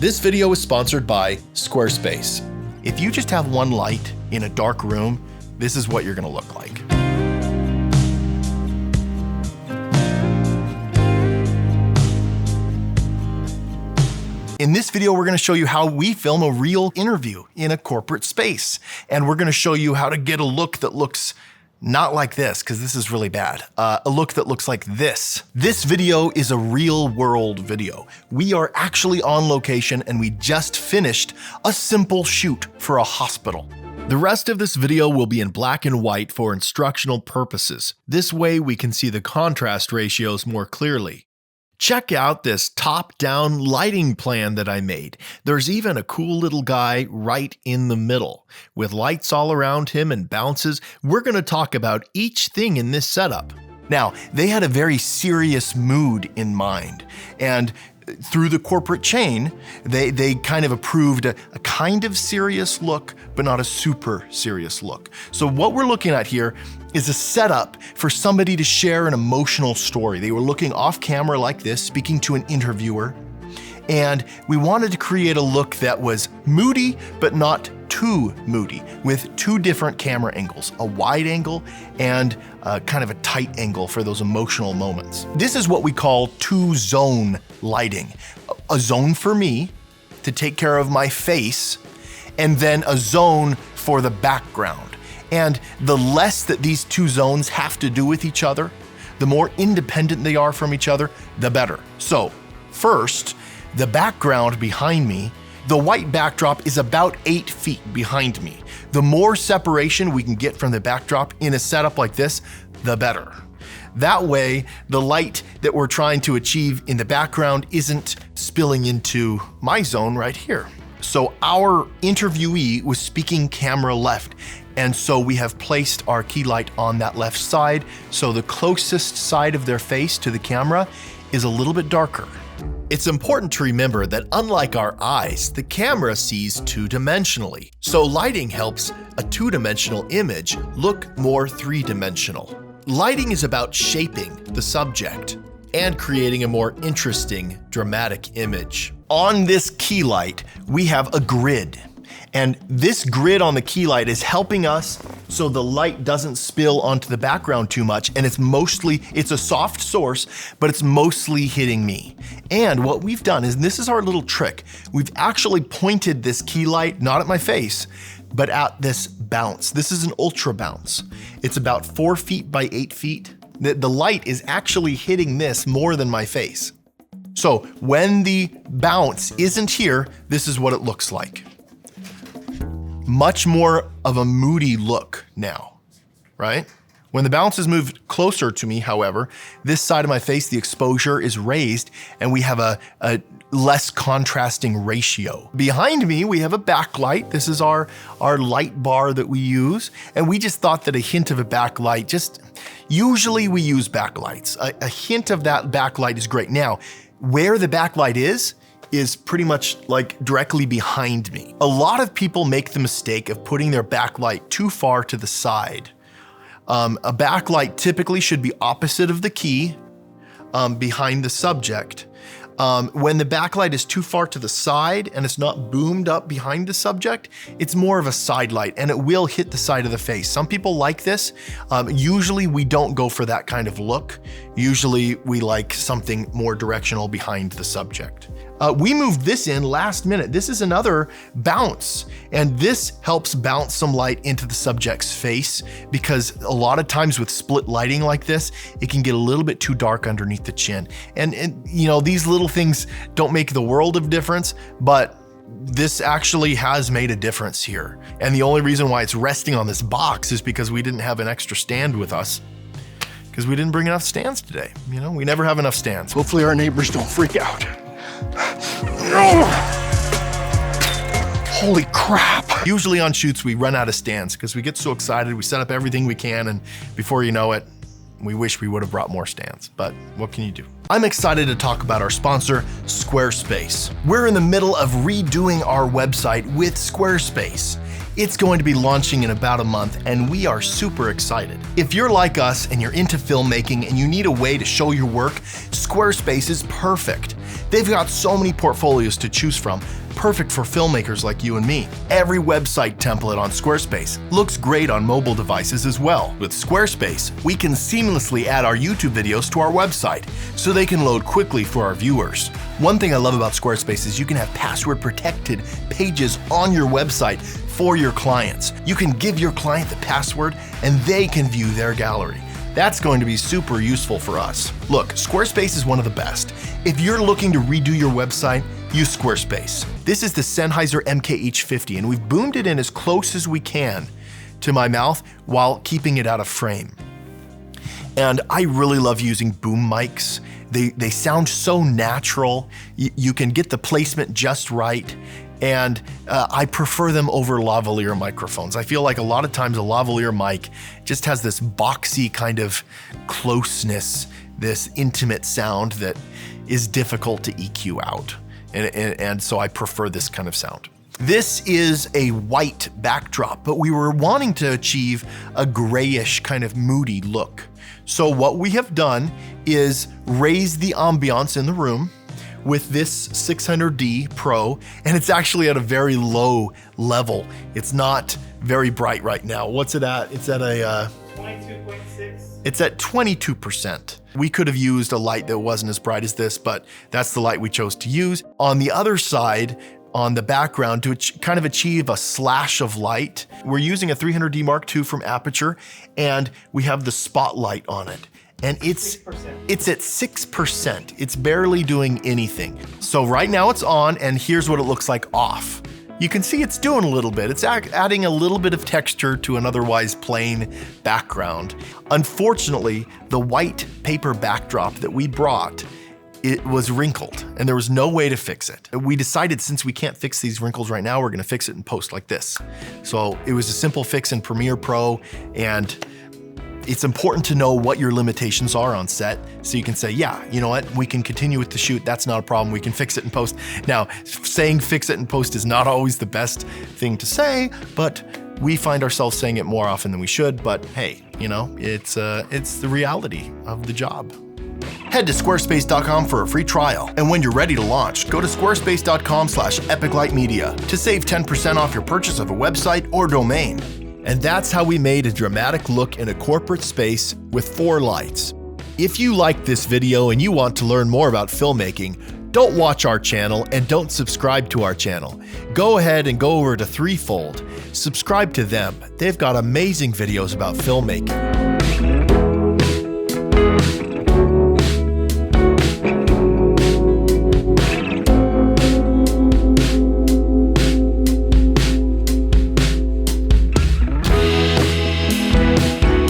This video is sponsored by Squarespace. If you just have one light in a dark room, this is what you're going to look like. In this video, we're going to show you how we film a real interview in a corporate space. And we're going to show you how to get a look that looks not like this, because this is really bad. A look that looks like this. This video is a real world video. We are actually on location and we just finished a simple shoot for a hospital. The rest of this video will be in black and white for instructional purposes. This way we can see the contrast ratios more clearly. Check out this top-down lighting plan that I made. There's even a cool little guy right in the middle. With lights all around him and bounces, we're going to talk about each thing in this setup. Now, they had a very serious mood in mind, and through the corporate chain, they kind of approved a kind of serious look, but not a super serious look. So what we're looking at here is a setup for somebody to share an emotional story. They were looking off camera like this, speaking to an interviewer, and we wanted to create a look that was moody, but not too moody, with two different camera angles, a wide angle and kind of a tight angle for those emotional moments. This is what we call two-zone lighting. A zone for me to take care of my face, and then a zone for the background. And the less that these two zones have to do with each other, the more independent they are from each other, the better. So first, the background behind me, the white backdrop is about 8 feet behind me. The more separation we can get from the backdrop in a setup like this, the better. That way, the light that we're trying to achieve in the background isn't spilling into my zone right here. So our interviewee was speaking camera left, and so we have placed our key light on that left side, so the closest side of their face to the camera is a little bit darker. It's important to remember that unlike our eyes, the camera sees two-dimensionally. So lighting helps a two-dimensional image look more three-dimensional. Lighting is about shaping the subject and creating a more interesting, dramatic image. On this key light, we have a grid. And this grid on the key light is helping us so the light doesn't spill onto the background too much, and it's a soft source, but it's mostly hitting me. And what we've done is, and this is our little trick, we've actually pointed this key light, not at my face, but at this bounce. This is an ultra bounce. It's about 4 feet by 8 feet. The light is actually hitting this more than my face. So when the bounce isn't here, this is what it looks like. Much more of a moody look now, right? When the bounce is moved closer to me, however, this side of my face, the exposure is raised and we have a less contrasting ratio. Behind me, we have a backlight. This is our light bar that we use. And we just thought that a hint of a backlight, usually we use backlights. A hint of that backlight is great. Now, where the backlight is pretty much like directly behind me. A lot of people make the mistake of putting their backlight too far to the side. A backlight typically should be opposite of the key, behind the subject. When the backlight is too far to the side and it's not boomed up behind the subject, it's more of a side light and it will hit the side of the face. Some people like this. Usually we don't go for that kind of look. Usually we like something more directional behind the subject. We moved this in last minute. This is another bounce, and this helps bounce some light into the subject's face, because a lot of times with split lighting like this, it can get a little bit too dark underneath the chin. And you know, these little things don't make the world of difference, but this actually has made a difference here. And the only reason why it's resting on this box is because we didn't have an extra stand with us, because we didn't bring enough stands today. You know, we never have enough stands. Hopefully our neighbors don't freak out. Holy crap. Usually on shoots, we run out of stands because we get so excited. We set up everything we can, and before you know it, we wish we would have brought more stands, but what can you do? I'm excited to talk about our sponsor, Squarespace. We're in the middle of redoing our website with Squarespace. It's going to be launching in about a month, and we are super excited. If you're like us and you're into filmmaking and you need a way to show your work, Squarespace is perfect. They've got so many portfolios to choose from, perfect for filmmakers like you and me. Every website template on Squarespace looks great on mobile devices as well. With Squarespace, we can seamlessly add our YouTube videos to our website so they can load quickly for our viewers. One thing I love about Squarespace is you can have password-protected pages on your website for your clients. You can give your client the password and they can view their gallery. That's going to be super useful for us. Look, Squarespace is one of the best. If you're looking to redo your website, use Squarespace. This is the Sennheiser MKH50, and we've boomed it in as close as we can to my mouth while keeping it out of frame. And I really love using boom mics. They sound so natural. You can get the placement just right. And I prefer them over lavalier microphones. I feel like a lot of times a lavalier mic just has this boxy kind of closeness, this intimate sound that is difficult to EQ out. And so I prefer this kind of sound. This is a white backdrop, but we were wanting to achieve a grayish kind of moody look. So what we have done is raise the ambiance in the room with this 600D Pro, and it's actually at a very low level. It's not very bright right now. What's it at? It's at a 22.6. It's at 22%. We could have used a light that wasn't as bright as this, but that's the light we chose to use. On the other side, on the background, to kind of achieve a slash of light, we're using a 300D Mark II from Aputure, and we have the spotlight on it. And it's at 6%. It's barely doing anything. So right now it's on, and here's what it looks like off. You can see it's doing a little bit. It's adding a little bit of texture to an otherwise plain background. Unfortunately, the white paper backdrop that we brought, it was wrinkled, and there was no way to fix it. We decided since we can't fix these wrinkles right now, we're gonna fix it in post like this. So it was a simple fix in Premiere Pro, and it's important to know what your limitations are on set so you can say, yeah, you know what, we can continue with the shoot, that's not a problem, we can fix it in post. Now, saying fix it in post is not always the best thing to say, but we find ourselves saying it more often than we should, but hey, you know, it's the reality of the job. Head to squarespace.com for a free trial, and when you're ready to launch, go to squarespace.com/epiclightmedia to save 10% off your purchase of a website or domain. And that's how we made a dramatic look in a corporate space with 4 lights. If you liked this video and you want to learn more about filmmaking, don't watch our channel and don't subscribe to our channel. Go ahead and go over to Threefold. Subscribe to them. They've got amazing videos about filmmaking.